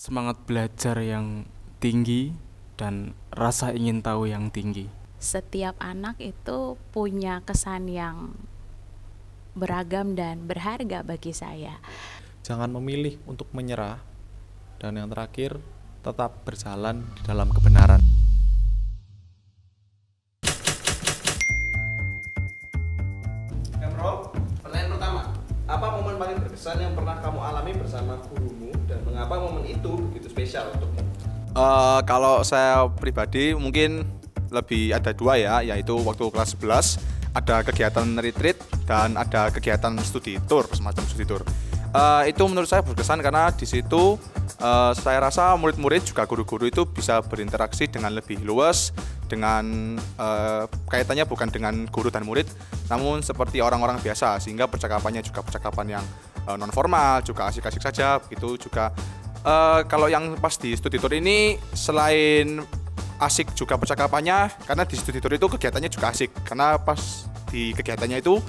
semangat belajar yang tinggi dan rasa ingin tahu yang tinggi. Setiap anak itu punya kesan yang beragam dan berharga bagi saya. Jangan memilih untuk menyerah, dan yang terakhir, tetap berjalan di dalam kebenaran. Emrol, pertanyaan pertama, apa momen paling berkesan yang pernah kamu alami bersama gurumu dan mengapa momen itu begitu spesial untukmu? Kalau saya pribadi mungkin lebih ada dua ya, yaitu waktu kelas 11 ada kegiatan retreat dan ada kegiatan studi tour, semacam studi tour. Itu menurut saya berkesan karena di situ saya rasa murid-murid juga guru-guru itu bisa berinteraksi dengan lebih luas, dengan kaitannya bukan dengan guru dan murid, namun seperti orang-orang biasa, sehingga percakapannya juga percakapan yang non formal, juga asik-asik saja. Begitu juga kalau yang pas di studi tour ini selain asik juga percakapannya, karena di studi tour itu kegiatannya juga asik, karena pas di kegiatannya itu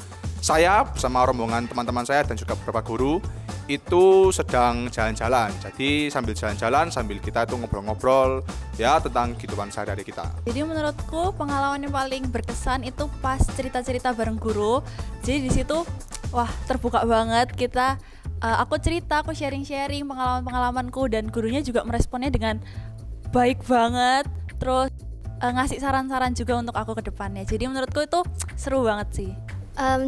saya bersama rombongan teman-teman saya dan juga beberapa guru itu sedang jalan-jalan. Jadi sambil jalan-jalan sambil kita itu ngobrol-ngobrol ya tentang kehidupan sehari-hari kita. Jadi menurutku pengalaman yang paling berkesan itu pas cerita-cerita bareng guru. Jadi di situ wah terbuka banget kita. Aku cerita, aku sharing-sharing pengalaman-pengalamanku dan gurunya juga meresponnya dengan baik banget. Terus ngasih saran-saran juga untuk aku ke depannya. Jadi menurutku itu seru banget sih.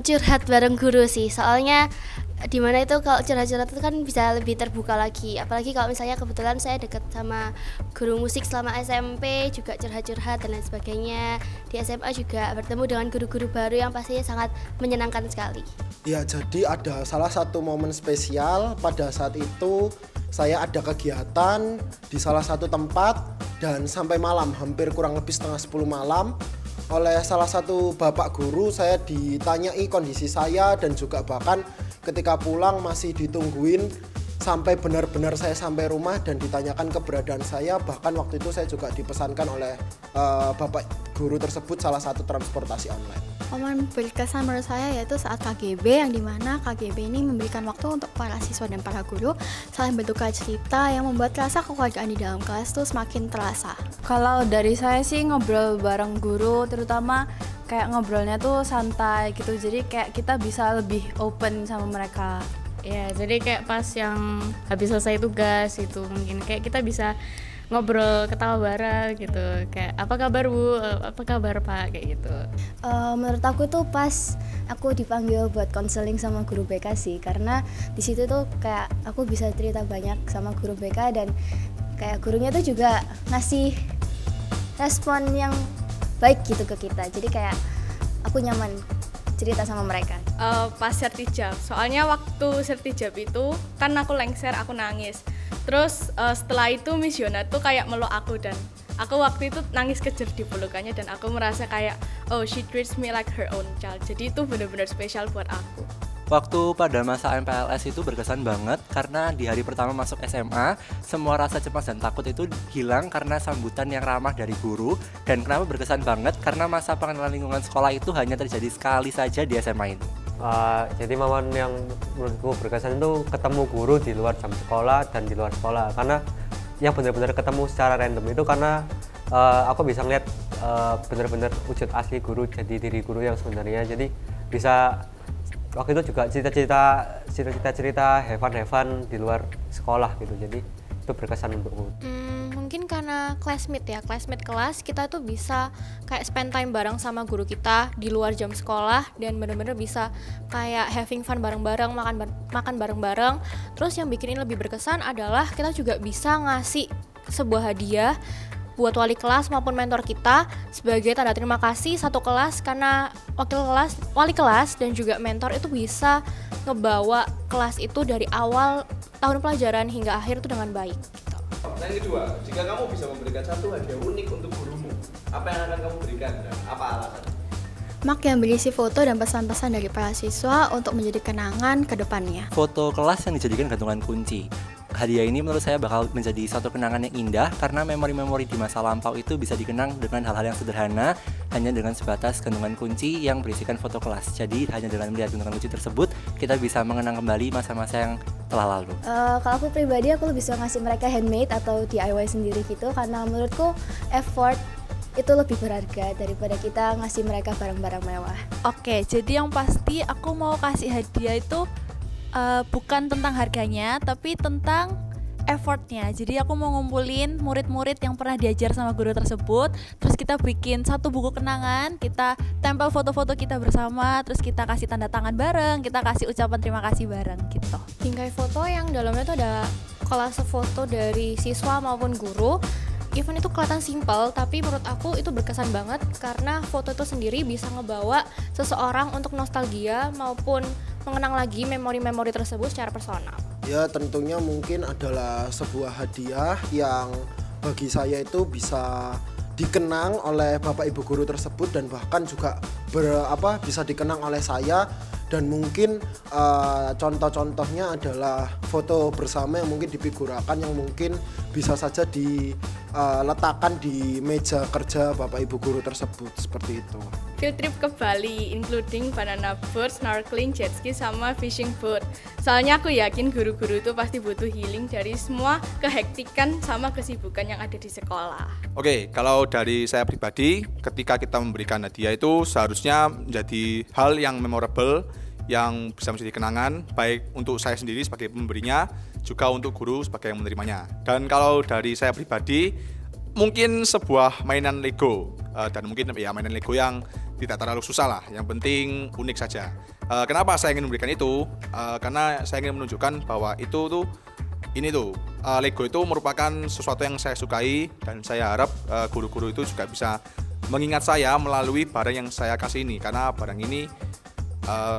Curhat bareng guru sih, soalnya dimana itu kalau curhat-curhat itu kan bisa lebih terbuka lagi, apalagi kalau misalnya kebetulan saya deket sama guru musik selama SMP, juga curhat-curhat dan lain sebagainya. Di SMA juga bertemu dengan guru-guru baru yang pastinya sangat menyenangkan sekali. Ya, jadi ada salah satu momen spesial pada saat itu saya ada kegiatan di salah satu tempat dan sampai malam, hampir kurang lebih setengah 10 malam. Oleh salah satu bapak guru saya ditanyai kondisi saya dan juga bahkan ketika pulang masih ditungguin sampai benar-benar saya sampai rumah dan ditanyakan keberadaan saya. Bahkan waktu itu saya juga dipesankan oleh bapak guru tersebut salah satu transportasi online. Momen berkesan menurut saya yaitu saat KGB, yang dimana KGB ini memberikan waktu untuk para siswa dan para guru saling bertukar cerita yang membuat rasa kekeluargaan di dalam kelas tuh semakin terasa. Kalau dari saya sih ngobrol bareng guru, terutama kayak ngobrolnya tuh santai gitu, jadi kayak kita bisa lebih open sama mereka. Ya, jadi kayak pas yang habis selesai tugas itu mungkin kayak kita bisa ngobrol, ketawa bareng gitu. Kayak apa kabar Bu? Apa kabar Pak? Kayak gitu. Menurut aku tuh pas aku dipanggil buat konseling sama guru BK sih, karena di situ tuh kayak aku bisa cerita banyak sama guru BK dan kayak gurunya tuh juga ngasih respon yang baik gitu ke kita. Jadi kayak aku nyaman cerita sama mereka. Pas sertijab, soalnya waktu sertijab itu kan aku lengser, aku nangis. Terus setelah itu Miss Yona tuh kayak meluk aku dan aku waktu itu nangis kejer di pelukannya dan aku merasa kayak oh she treats me like her own child. Jadi itu benar-benar spesial buat aku. Waktu pada masa MPLS itu berkesan banget karena di hari pertama masuk SMA, semua rasa cemas dan takut itu hilang karena sambutan yang ramah dari guru. Dan kenapa berkesan banget? Karena masa pengenalan lingkungan sekolah itu hanya terjadi sekali saja di SMA ini. Jadi momen yang menurutku berkesan itu ketemu guru di luar jam sekolah dan di luar sekolah. Karena yang benar-benar ketemu secara random itu karena aku bisa ngeliat benar-benar wujud asli guru, jadi diri guru yang sebenarnya. Jadi bisa waktu itu juga cerita have fun di luar sekolah gitu, jadi itu berkesan untukku. Mungkin karena classmate kelas, kita tuh bisa kayak spend time bareng sama guru kita di luar jam sekolah dan bener-bener bisa kayak having fun bareng-bareng, makan bareng-bareng. Terus yang bikin ini lebih berkesan adalah kita juga bisa ngasih sebuah hadiah buat wali kelas maupun mentor kita sebagai tanda terima kasih satu kelas, karena wali kelas dan juga mentor itu bisa ngebawa kelas itu dari awal tahun pelajaran hingga akhir itu dengan baik gitu. Yang kedua, jika kamu bisa memberikan satu hadiah unik untuk gurumu, apa yang akan kamu berikan dan apa alasannya? Mak yang berisi foto dan pesan-pesan dari para siswa untuk menjadi kenangan ke depannya. Foto kelas yang dijadikan gantungan kunci. hadiah ini menurut saya bakal menjadi satu kenangan yang indah karena memori-memori di masa lampau itu bisa dikenang dengan hal-hal yang sederhana, hanya dengan sebatas gantungan kunci yang berisikan foto kelas. Jadi hanya dengan melihat gantungan kunci tersebut kita bisa mengenang kembali masa-masa yang telah lalu. Kalau aku pribadi aku lebih suka ngasih mereka handmade atau DIY sendiri gitu, karena menurutku effort itu lebih berharga daripada kita ngasih mereka barang-barang mewah. Oke, jadi yang pasti aku mau kasih hadiah itu bukan tentang harganya, tapi tentang effortnya. Jadi aku mau ngumpulin murid-murid yang pernah diajar sama guru tersebut, terus kita bikin satu buku kenangan, kita tempel foto-foto kita bersama, terus kita kasih tanda tangan bareng, kita kasih ucapan terima kasih bareng gitu. Bingkai foto yang dalamnya tuh ada kolase foto dari siswa maupun guru. Even itu kelihatan simpel, tapi menurut aku itu berkesan banget karena foto itu sendiri bisa ngebawa seseorang untuk nostalgia maupun mengenang lagi memori-memori tersebut secara personal. Ya tentunya mungkin adalah sebuah hadiah yang bagi saya itu bisa dikenang oleh Bapak Ibu guru tersebut dan bahkan juga bisa dikenang oleh saya. Dan mungkin contoh-contohnya adalah foto bersama yang mungkin difigurakan, yang mungkin bisa saja diletakkan di meja kerja Bapak Ibu guru tersebut, seperti itu. Field trip ke Bali, including banana boat, snorkeling, jet ski, sama fishing boat. Soalnya aku yakin guru-guru itu pasti butuh healing dari semua kehektikan sama kesibukan yang ada di sekolah. Oke, kalau dari saya pribadi, ketika kita memberikan hadiah itu seharusnya menjadi hal yang memorable, yang bisa menjadi kenangan, baik untuk saya sendiri sebagai pemberinya, juga untuk guru sebagai yang menerimanya. Dan kalau dari saya pribadi, mungkin sebuah mainan Lego, dan mungkin ya mainan Lego yang tidak terlalu susah lah, yang penting unik saja. Kenapa saya ingin memberikan itu? Karena saya ingin menunjukkan bahwa Lego itu merupakan sesuatu yang saya sukai, dan saya harap guru-guru itu juga bisa mengingat saya melalui barang yang saya kasih ini, karena barang ini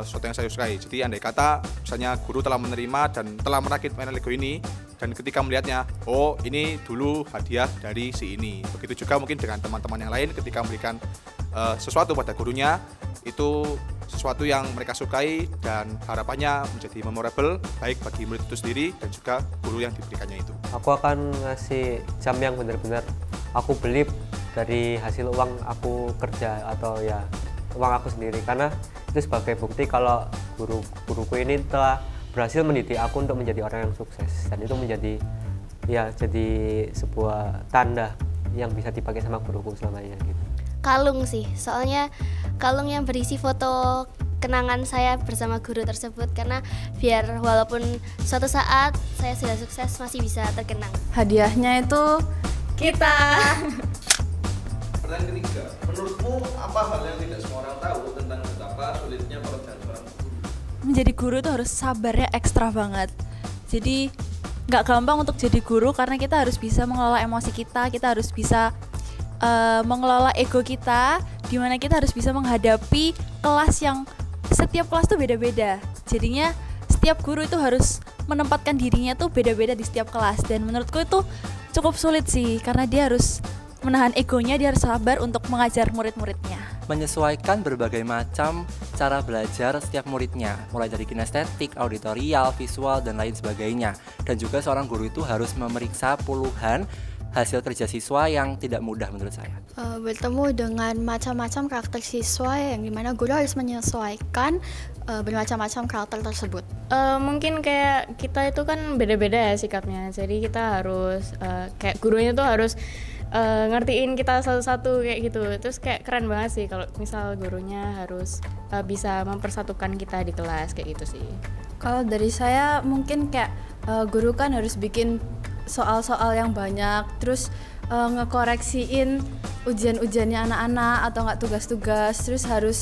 sesuatu yang saya sukai. Jadi andai kata misalnya guru telah menerima dan telah merakit mainan Lego ini, dan ketika melihatnya, oh ini dulu hadiah dari si ini. Begitu juga mungkin dengan teman-teman yang lain ketika memberikan sesuatu pada gurunya, itu sesuatu yang mereka sukai dan harapannya menjadi memorable baik bagi murid itu sendiri dan juga guru yang diberikannya itu. Aku akan ngasih jam yang benar-benar aku beli dari hasil uang aku kerja atau ya uang aku sendiri, karena itu sebagai bukti kalau guruku ini telah berhasil mendidik aku untuk menjadi orang yang sukses, dan itu menjadi jadi sebuah tanda yang bisa dipakai sama guruku selamanya gitu. Kalung sih, soalnya kalung yang berisi foto kenangan saya bersama guru tersebut, karena biar walaupun suatu saat saya sudah sukses masih bisa terkenang. Hadiahnya itu kita. Pertanyaan ketiga, menurutmu apa hal yang tidak semua orang tahu tentang betapa sulitnya pekerjaan seorang guru? Menjadi guru itu harus sabarnya ekstra banget. Jadi nggak gampang untuk jadi guru karena kita harus bisa mengelola emosi kita harus bisa mengelola ego kita, dimana kita harus bisa menghadapi kelas yang setiap kelas tuh beda-beda. Jadinya setiap guru itu harus menempatkan dirinya tuh beda-beda di setiap kelas, dan menurutku itu cukup sulit sih karena dia harus menahan egonya, dia harus sabar untuk mengajar murid-muridnya. Menyesuaikan berbagai macam cara belajar setiap muridnya, mulai dari kinestetik, auditorial, visual, dan lain sebagainya. Dan juga seorang guru itu harus memeriksa puluhan hasil kerja siswa yang tidak mudah menurut saya. Bertemu dengan macam-macam karakter siswa yang dimana guru harus menyesuaikan bermacam-macam karakter tersebut. Mungkin kayak kita itu kan beda-beda ya sikapnya, jadi kita harus kayak gurunya tuh harus ngertiin kita satu-satu kayak gitu. Terus kayak keren banget sih kalau misal gurunya harus bisa mempersatukan kita di kelas kayak gitu sih. Kalau dari saya mungkin kayak guru kan harus bikin soal-soal yang banyak, terus ngekoreksiin ujian-ujiannya anak-anak atau enggak tugas-tugas, terus harus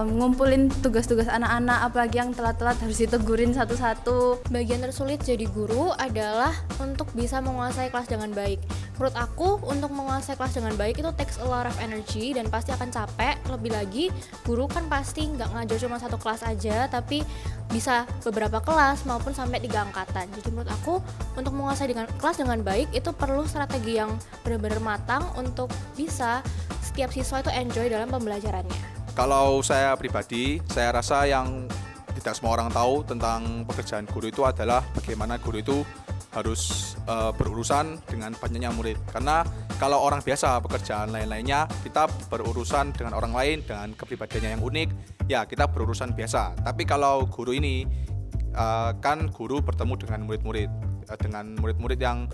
ngumpulin tugas-tugas anak-anak, apalagi yang telat-telat harus ditegurin satu-satu. Bagian tersulit jadi guru adalah untuk bisa menguasai kelas dengan baik. Menurut aku, untuk menguasai kelas dengan baik itu takes a lot of energy dan pasti akan capek. Lebih lagi, guru kan pasti nggak ngajar cuma satu kelas aja, tapi bisa beberapa kelas maupun sampai 3 angkatan. Jadi menurut aku, untuk menguasai kelas dengan baik itu perlu strategi yang benar-benar matang untuk bisa setiap siswa itu enjoy dalam pembelajarannya. Kalau saya pribadi, saya rasa yang tidak semua orang tahu tentang pekerjaan guru itu adalah bagaimana guru itu harus berurusan dengan banyaknya murid. Karena kalau orang biasa pekerjaan lain-lainnya, kita berurusan dengan orang lain dengan kepribadiannya yang unik, ya kita berurusan biasa. Tapi kalau guru ini kan guru bertemu dengan murid-murid, dengan murid-murid yang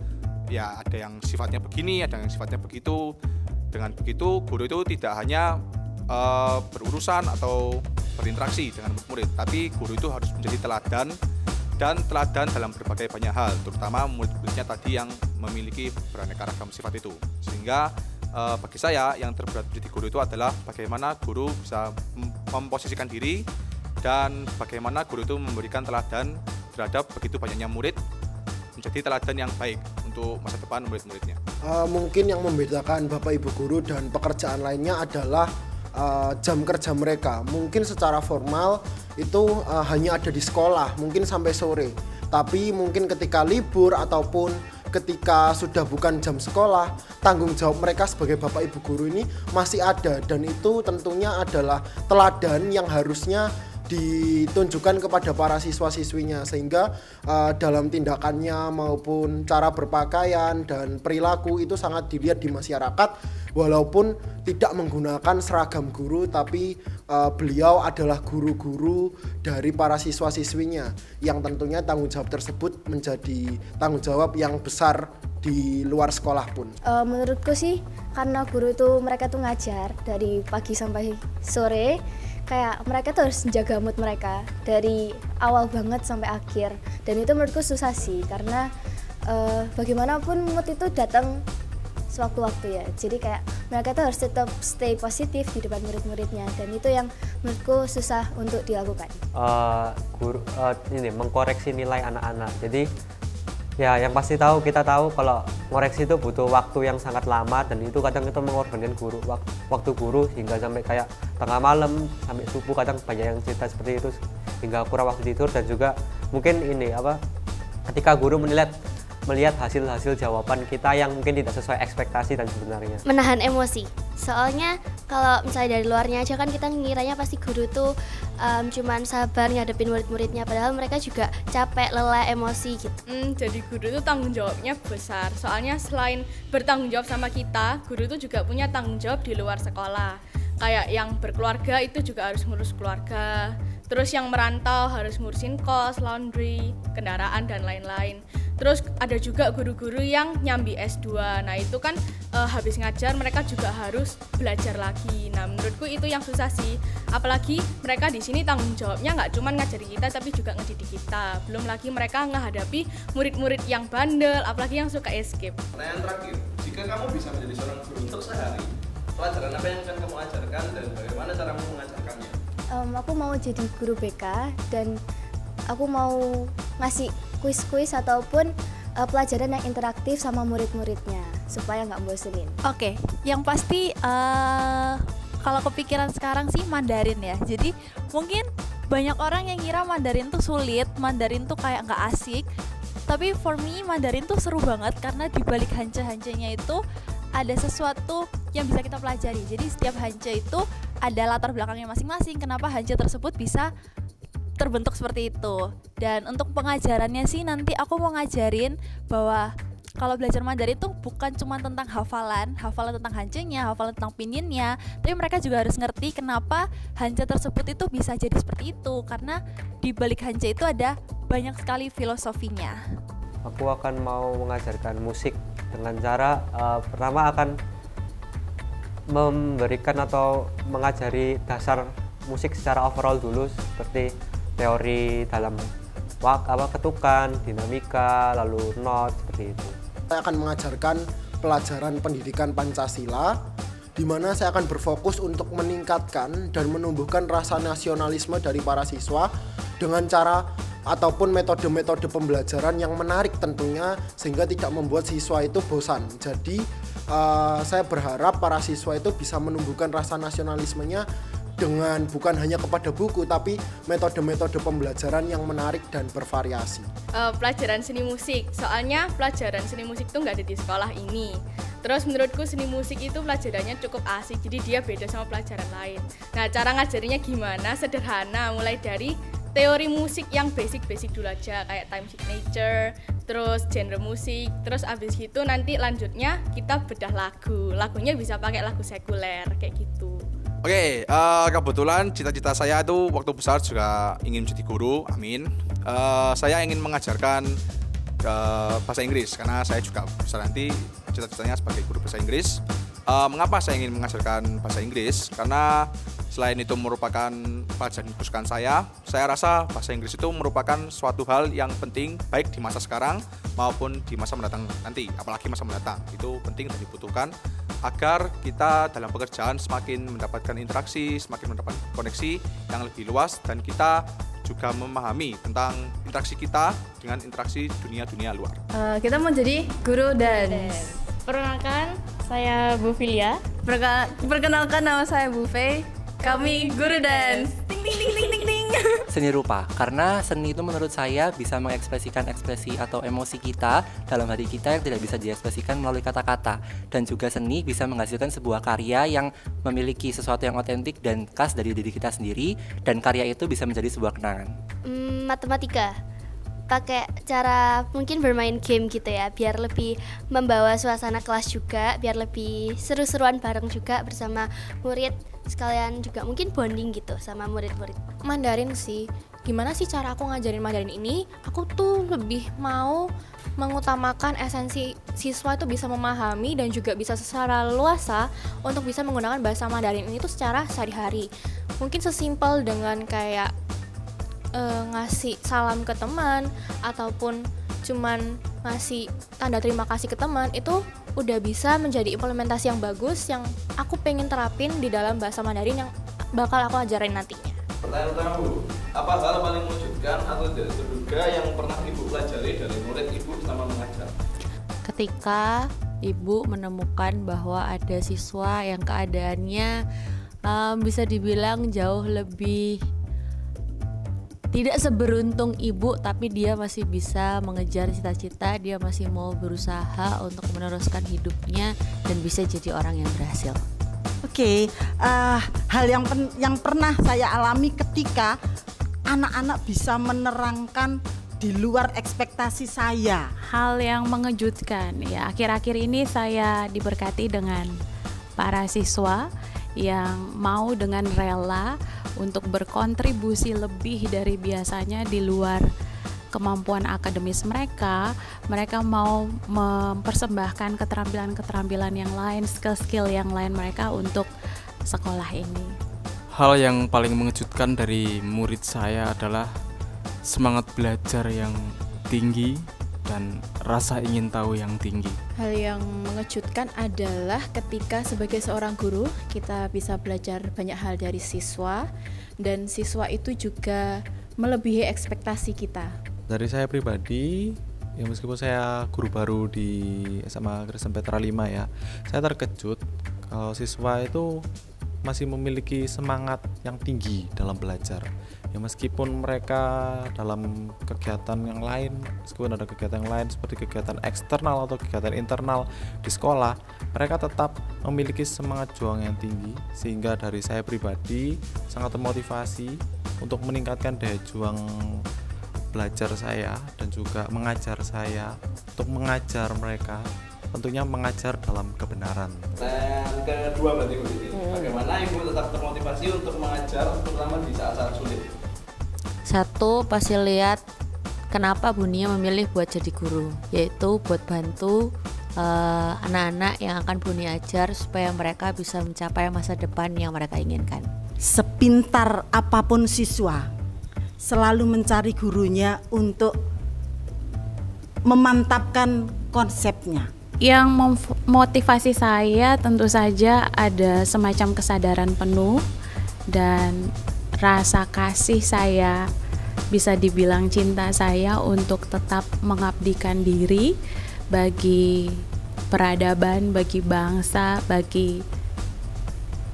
ya ada yang sifatnya begini, ada yang sifatnya begitu. Dengan begitu guru itu tidak hanya berurusan atau berinteraksi dengan murid, tapi guru itu harus menjadi teladan dan teladan dalam berbagai banyak hal, terutama murid-muridnya tadi yang memiliki beraneka ragam sifat itu. Sehingga bagi saya yang terberat menjadi guru itu adalah bagaimana guru bisa memposisikan diri dan bagaimana guru itu memberikan teladan terhadap begitu banyaknya murid, menjadi teladan yang baik untuk masa depan murid-muridnya. Mungkin yang membedakan Bapak Ibu guru dan pekerjaan lainnya adalah jam kerja mereka. Mungkin secara formal itu hanya ada di sekolah, mungkin sampai sore. Tapi mungkin ketika libur ataupun ketika sudah bukan jam sekolah, tanggung jawab mereka sebagai Bapak Ibu guru ini masih ada, dan itu tentunya adalah teladan yang harusnya ditunjukkan kepada para siswa-siswinya, sehingga dalam tindakannya maupun cara berpakaian dan perilaku itu sangat dilihat di masyarakat, walaupun tidak menggunakan seragam guru, tapi beliau adalah guru-guru dari para siswa-siswinya, yang tentunya tanggung jawab tersebut menjadi tanggung jawab yang besar di luar sekolah pun. Menurutku sih karena guru itu mereka tuh ngajar dari pagi sampai sore, kayak mereka tuh harus menjaga mood mereka dari awal banget sampai akhir, dan itu menurutku susah sih karena bagaimanapun mood itu datang sewaktu-waktu ya, jadi kayak mereka tuh harus tetap stay positif di depan murid-muridnya, dan itu yang menurutku susah untuk dilakukan. Guru ini mengkoreksi nilai anak-anak, jadi ya yang pasti kita tahu kalau ngoreksi itu butuh waktu yang sangat lama, dan itu kadang itu mengorbankan waktu guru hingga sampai kayak tengah malam sampai subuh, kadang banyak yang cerita seperti itu hingga kurang waktu tidur. Dan juga mungkin ini ketika guru melihat hasil-hasil jawaban kita yang mungkin tidak sesuai ekspektasi dan sebenarnya menahan emosi. Soalnya kalau misalnya dari luarnya aja kan kita ngiranya pasti guru tuh cuman sabar ngadepin murid-muridnya, padahal mereka juga capek, lelah, emosi gitu. Jadi guru itu tanggung jawabnya besar. Soalnya selain bertanggung jawab sama kita, guru itu juga punya tanggung jawab di luar sekolah. Kayak yang berkeluarga itu juga harus ngurus keluarga. Terus yang merantau harus ngurusin kos, laundry, kendaraan, dan lain-lain. Terus ada juga guru-guru yang nyambi S2. Nah itu kan habis ngajar mereka juga harus belajar lagi. Nah menurutku itu yang susah sih. Apalagi mereka di sini tanggung jawabnya nggak cuma ngajari kita, tapi juga ngedidik kita. Belum lagi mereka menghadapi murid-murid yang bandel, apalagi yang suka escape. Pertanyaan terakhir, jika kamu bisa menjadi seorang guru untuk sehari, pelajaran apa yang akan kamu ajarkan dan bagaimana caramu mengajarkannya? Aku mau jadi guru BK, dan aku mau ngasih kuis-kuis ataupun pelajaran yang interaktif sama murid-muridnya supaya nggak bosenin. Oke, yang pasti kalau kepikiran sekarang sih Mandarin ya. Jadi mungkin banyak orang yang ngira Mandarin tuh sulit, Mandarin tuh kayak nggak asik. Tapi for me Mandarin tuh seru banget karena di balik hance-hancenya itu ada sesuatu yang bisa kita pelajari. Jadi setiap hance itu ada latar belakangnya masing-masing, kenapa hance tersebut bisa terbentuk seperti itu. Dan untuk pengajarannya sih nanti aku mau ngajarin bahwa kalau belajar Mandarin itu bukan cuma tentang hafalan tentang hancenya, hafalan tentang pinginnya, tapi mereka juga harus ngerti kenapa hance tersebut itu bisa jadi seperti itu, karena di balik hance itu ada banyak sekali filosofinya. Aku akan mau mengajarkan musik dengan cara pertama akan memberikan atau mengajari dasar musik secara overall dulu, seperti teori dalam ketukan, dinamika, lalu not, seperti itu. Saya akan mengajarkan pelajaran pendidikan Pancasila, di mana saya akan berfokus untuk meningkatkan dan menumbuhkan rasa nasionalisme dari para siswa dengan cara ataupun metode-metode pembelajaran yang menarik tentunya, sehingga tidak membuat siswa itu bosan. Jadi saya berharap para siswa itu bisa menumbuhkan rasa nasionalismenya dengan bukan hanya kepada buku, tapi metode-metode pembelajaran yang menarik dan bervariasi. Pelajaran seni musik, soalnya pelajaran seni musik itu nggak ada di sekolah ini. Terus menurutku seni musik itu pelajarannya cukup asik, jadi dia beda sama pelajaran lain. Nah cara ngajarinya gimana? Sederhana, mulai dari teori musik yang basic-basic dulu aja, kayak time signature, terus genre musik, terus abis gitu nanti lanjutnya kita bedah lagunya bisa pakai lagu sekuler kayak gitu. Oke, kebetulan cita-cita saya itu waktu besar juga ingin menjadi guru, amin. Saya ingin mengajarkan bahasa Inggris karena saya juga besar nanti cita-citanya sebagai guru bahasa Inggris. Mengapa saya ingin mengajarkan bahasa Inggris? Karena selain itu merupakan pelajaran kesukaan saya rasa bahasa Inggris itu merupakan suatu hal yang penting baik di masa sekarang maupun di masa mendatang nanti, apalagi masa mendatang. Itu penting dan dibutuhkan agar kita dalam pekerjaan semakin mendapatkan interaksi, semakin mendapatkan koneksi yang lebih luas, dan kita juga memahami tentang interaksi kita dengan interaksi dunia luar. Kita mau jadi guru dance. Perkenalkan, saya Bu Filia. Perkenalkan, nama saya Bu Fei. Kami guru dance. Ting ting ting ting ting ting. Seni rupa, karena seni itu menurut saya bisa mengekspresikan ekspresi atau emosi kita dalam hati kita yang tidak bisa diekspresikan melalui kata-kata. Dan juga seni bisa menghasilkan sebuah karya yang memiliki sesuatu yang otentik dan khas dari diri kita sendiri, dan karya itu bisa menjadi sebuah kenangan. Matematika, pakai cara mungkin bermain game gitu ya, biar lebih membawa suasana kelas juga, biar lebih seru-seruan bareng juga bersama murid, sekalian juga mungkin bonding gitu sama murid-murid. Mandarin sih, gimana sih cara aku ngajarin Mandarin ini? Aku tuh lebih mau mengutamakan esensi siswa itu bisa memahami dan juga bisa secara luasa untuk bisa menggunakan bahasa Mandarin ini tuh secara sehari-hari. Mungkin sesimpel dengan kayak ngasih salam ke teman ataupun cuman ngasih tanda terima kasih ke teman, itu udah bisa menjadi implementasi yang bagus yang aku pengen terapin di dalam bahasa Mandarin yang bakal aku ajarin nantinya. Pertanyaan utama Bu, apa hal paling mengejutkan atau tidak terduga yang pernah Ibu pelajari dari murid Ibu selama mengajar? Ketika Ibu menemukan bahwa ada siswa yang keadaannya bisa dibilang jauh lebih tidak seberuntung Ibu, tapi dia masih bisa mengejar cita-cita, dia masih mau berusaha untuk meneruskan hidupnya dan bisa jadi orang yang berhasil. Oke, hal yang pernah saya alami ketika anak-anak bisa menerangkan di luar ekspektasi saya. Hal yang mengejutkan ya, akhir-akhir ini saya diberkati dengan para siswa yang mau dengan rela untuk berkontribusi lebih dari biasanya di luar kemampuan akademis mereka. Mereka mau mempersembahkan keterampilan-keterampilan yang lain, skill-skill yang lain mereka untuk sekolah ini. Hal yang paling mengejutkan dari murid saya adalah semangat belajar yang tinggi dan rasa ingin tahu yang tinggi. Hal yang mengejutkan adalah ketika sebagai seorang guru kita bisa belajar banyak hal dari siswa, dan siswa itu juga melebihi ekspektasi kita. Dari saya pribadi, ya meskipun saya guru baru di SMA Kristen Petra 5 ya, saya terkejut kalau siswa itu masih memiliki semangat yang tinggi dalam belajar. Ya meskipun mereka dalam kegiatan yang lain, meskipun ada kegiatan yang lain seperti kegiatan eksternal atau kegiatan internal di sekolah, mereka tetap memiliki semangat juang yang tinggi, sehingga dari saya pribadi sangat termotivasi untuk meningkatkan daya juang belajar saya dan juga mengajar saya untuk mengajar mereka, tentunya mengajar dalam kebenaran. Dan kedua berarti Bu Diti, bagaimana Ibu tetap termotivasi untuk mengajar terutama di saat-saat sulit? Satu, pasti lihat kenapa Bunia memilih buat jadi guru, yaitu buat bantu anak-anak yang akan Bunia ajar supaya mereka bisa mencapai masa depan yang mereka inginkan. Sepintar apapun siswa, selalu mencari gurunya untuk memantapkan konsepnya. Yang memotivasi saya tentu saja ada semacam kesadaran penuh dan rasa kasih saya, bisa dibilang cinta saya untuk tetap mengabdikan diri bagi peradaban, bagi bangsa, bagi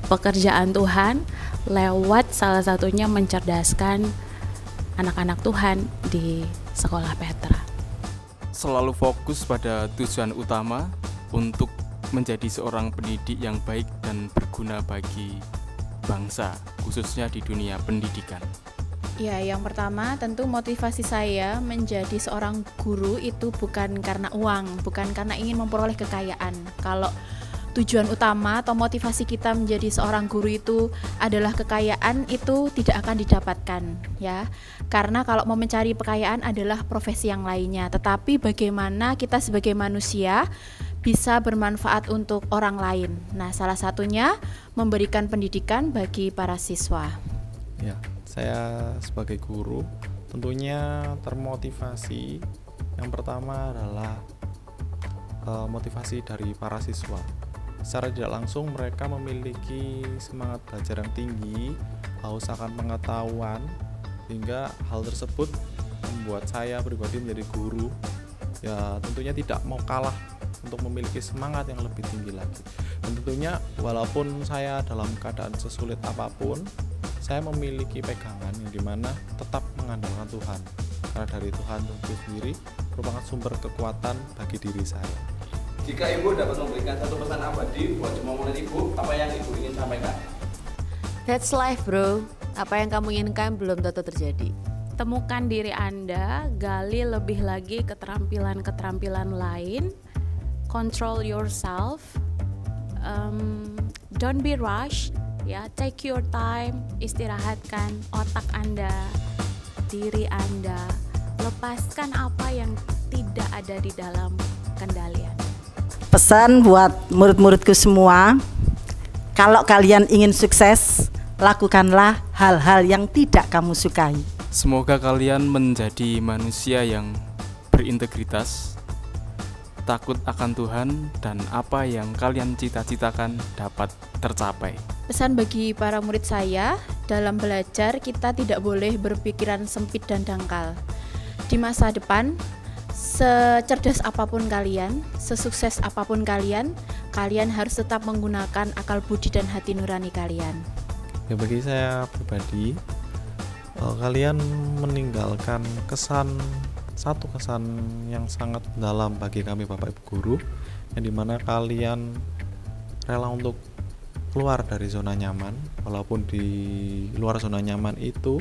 pekerjaan Tuhan, lewat salah satunya mencerdaskan anak-anak Tuhan di sekolah Petra. Selalu fokus pada tujuan utama untuk menjadi seorang pendidik yang baik dan berguna bagi bangsa, khususnya di dunia pendidikan. Ya, yang pertama tentu motivasi saya menjadi seorang guru itu bukan karena uang, bukan karena ingin memperoleh kekayaan. Kalau tujuan utama atau motivasi kita menjadi seorang guru itu adalah kekayaan, itu tidak akan didapatkan, ya. Karena kalau mau mencari kekayaan adalah profesi yang lainnya. Tetapi bagaimana kita sebagai manusia bisa bermanfaat untuk orang lain. Nah, salah satunya memberikan pendidikan bagi para siswa. Ya, saya sebagai guru tentunya termotivasi. Yang pertama adalah motivasi dari para siswa. Secara tidak langsung mereka memiliki semangat belajar yang tinggi, haus akan pengetahuan, hingga hal tersebut membuat saya pribadi menjadi guru ya tentunya tidak mau kalah untuk memiliki semangat yang lebih tinggi lagi. Dan tentunya walaupun saya dalam keadaan sesulit apapun, saya memiliki pegangan yang dimana tetap mengandalkan Tuhan, karena dari Tuhan itu sendiri merupakan sumber kekuatan bagi diri saya. Jika ibu dapat memberikan satu pesan abadi buat semua murid ibu, apa yang ibu ingin sampaikan? That's life, bro. Apa yang kamu inginkan belum tentu terjadi. Temukan diri Anda, gali lebih lagi keterampilan-keterampilan lain, control yourself, don't be rushed, ya, take your time, istirahatkan otak Anda, diri Anda, lepaskan apa yang tidak ada di dalam kendalian. Pesan buat murid-muridku semua, kalau kalian ingin sukses, lakukanlah hal-hal yang tidak kamu sukai. Semoga kalian menjadi manusia yang berintegritas, takut akan Tuhan, dan apa yang kalian cita-citakan dapat tercapai. Pesan bagi para murid saya, dalam belajar kita tidak boleh berpikiran sempit dan dangkal. Di masa depan, secerdas apapun kalian, sesukses apapun kalian, kalian harus tetap menggunakan akal budi dan hati nurani kalian. Ya, bagi saya pribadi, kalian meninggalkan satu kesan yang sangat dalam bagi kami Bapak Ibu Guru, yang dimana kalian rela untuk keluar dari zona nyaman, walaupun di luar zona nyaman itu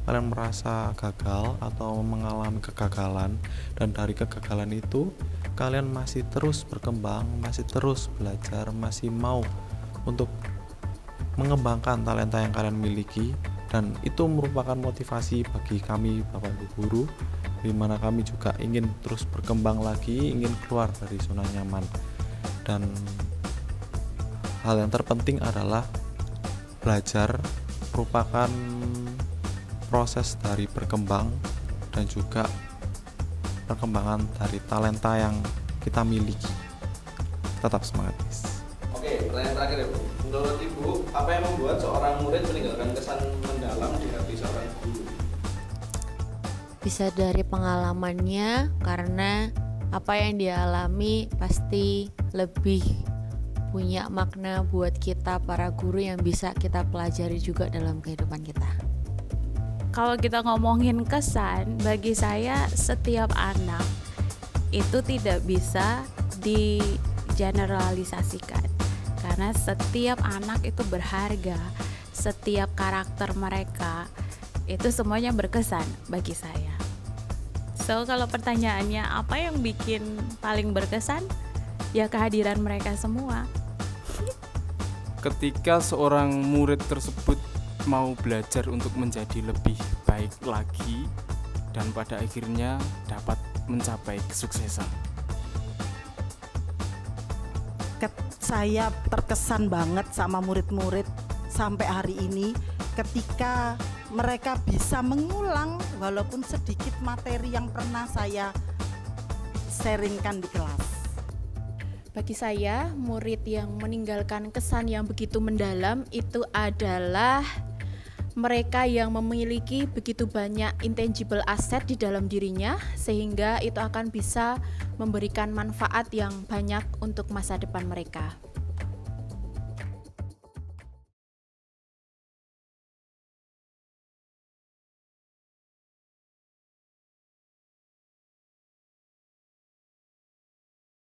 kalian merasa gagal atau mengalami kegagalan, dan dari kegagalan itu kalian masih terus berkembang, masih terus belajar, masih mau untuk mengembangkan talenta yang kalian miliki, dan itu merupakan motivasi bagi kami Bapak Ibu Guru, di mana kami juga ingin terus berkembang lagi, ingin keluar dari zona nyaman. Dan hal yang terpenting adalah belajar merupakan proses dari berkembang dan juga perkembangan dari talenta yang kita miliki. Tetap semangat, guys. Oke, pertanyaan terakhir ya, Bu. Menurut Ibu, apa yang membuat seorang murid meninggalkan kesan mendalam di hati seorang guru? Bisa dari pengalamannya, karena apa yang dia alami pasti lebih punya makna buat kita para guru yang bisa kita pelajari juga dalam kehidupan kita. Kalau kita ngomongin kesan, bagi saya setiap anak itu tidak bisa digeneralisasikan, karena setiap anak itu berharga, setiap karakter mereka itu semuanya berkesan bagi saya. So kalau pertanyaannya apa yang bikin paling berkesan, ya kehadiran mereka semua. Ketika seorang murid tersebut mau belajar untuk menjadi lebih baik lagi dan pada akhirnya dapat mencapai kesuksesan. Saya terkesan banget sama murid-murid sampai hari ini ketika mereka bisa mengulang walaupun sedikit materi yang pernah saya sharingkan di kelas. Bagi saya, murid yang meninggalkan kesan yang begitu mendalam itu adalah mereka yang memiliki begitu banyak intangible asset di dalam dirinya, sehingga itu akan bisa memberikan manfaat yang banyak untuk masa depan mereka.